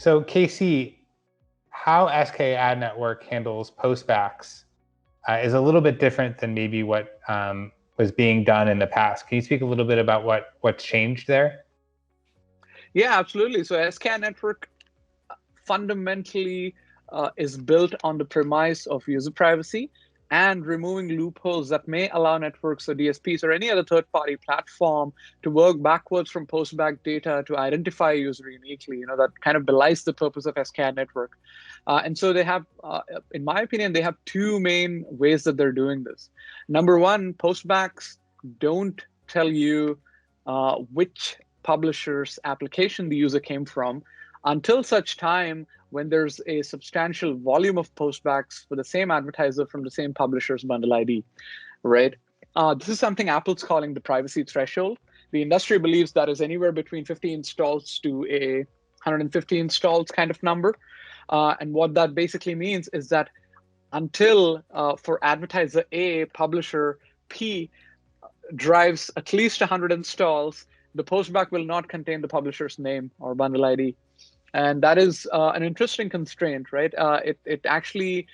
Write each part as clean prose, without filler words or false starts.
So KC, how SKAdNetwork handles postbacks is a little bit different than maybe what was being done in the past. Can you speak a little bit about what's changed there? Yeah, absolutely. So SKAdNetwork fundamentally is built on the premise of user privacy and removing loopholes that may allow networks or DSPs or any other third-party platform to work backwards from postback data to identify a user uniquely. That kind of belies the purpose of SKAdNetwork. And so they have, in my opinion, they have two main ways that they're doing this. Number one, postbacks don't tell you which publisher's application the user came from until such time when there's a substantial volume of postbacks for the same advertiser from the same publisher's bundle ID, right? This is something Apple's calling the privacy threshold. The industry believes that is anywhere between 50 installs to a 150 installs kind of number. And what that basically means is that until for advertiser A, publisher P drives at least 100 installs, the postback will not contain the publisher's name or bundle ID. And that is an interesting constraint, right? It actually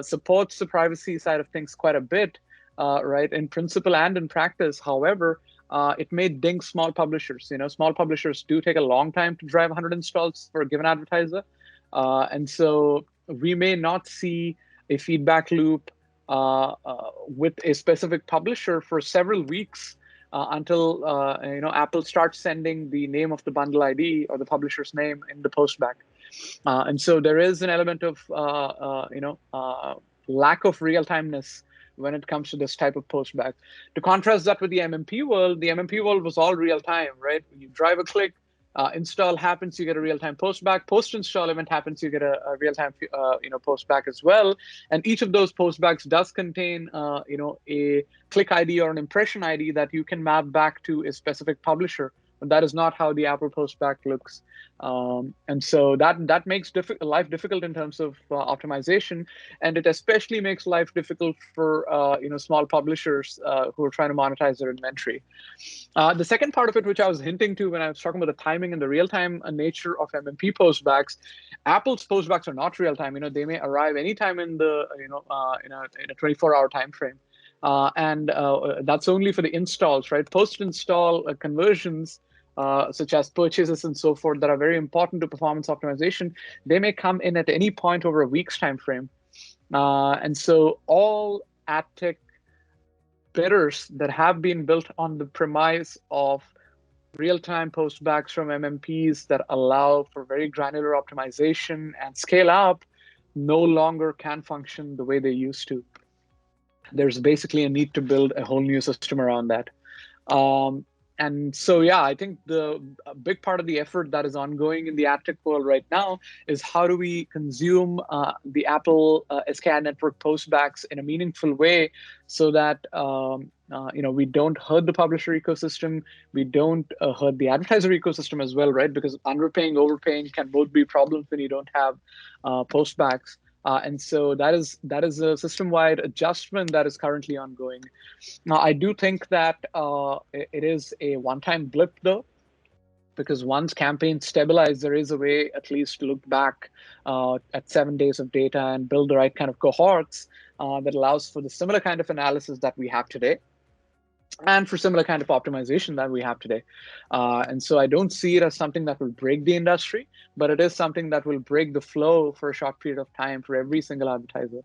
supports the privacy side of things quite a bit, right, in principle and in practice. However, it may ding small publishers. Small publishers do take a long time to drive 100 installs for a given advertiser. And so we may not see a feedback loop with a specific publisher for several weeks until Apple starts sending the name of the bundle ID or the publisher's name in the postback. And so there is an element of lack of real-timeness when it comes to this type of postback. To contrast that with the MMP world was all real-time, right? You drive a click, install happens, you get a real-time postback. Post-install event happens, you get a real-time postback as well. And each of those postbacks does contain a click ID or an impression ID that you can map back to a specific publisher. But that is not how the Apple postback looks. And so that makes life difficult in terms of optimization, and it especially makes life difficult for small publishers who are trying to monetize their inventory. The second part of it, which I was hinting to when I was talking about the timing and the real-time nature of MMP postbacks, Apple's postbacks are not real-time. They may arrive anytime in the in a 24-hour time frame. And that's only for the installs, right? Post-install conversions, such as purchases and so forth, that are very important to performance optimization, they may come in at any point over a week's time frame. And so all ad tech bidders that have been built on the premise of real-time postbacks from MMPs that allow for very granular optimization and scale up no longer can function the way they used to. There's basically a need to build a whole new system around that. And so, yeah, I think a big part of the effort that is ongoing in the ad tech world right now is how do we consume the Apple SKAdNetwork postbacks in a meaningful way so that we don't hurt the publisher ecosystem, we don't hurt the advertiser ecosystem as well, right? Because underpaying, overpaying can both be problems when you don't have postbacks. And so that is a system-wide adjustment that is currently ongoing. Now, I do think that it is a one-time blip, though, because once campaigns stabilize, there is a way at least to look back at 7 days of data and build the right kind of cohorts that allows for the similar kind of analysis that we have today, and for similar kind of optimization that we have today. And so I don't see it as something that will break the industry, but it is something that will break the flow for a short period of time for every single advertiser.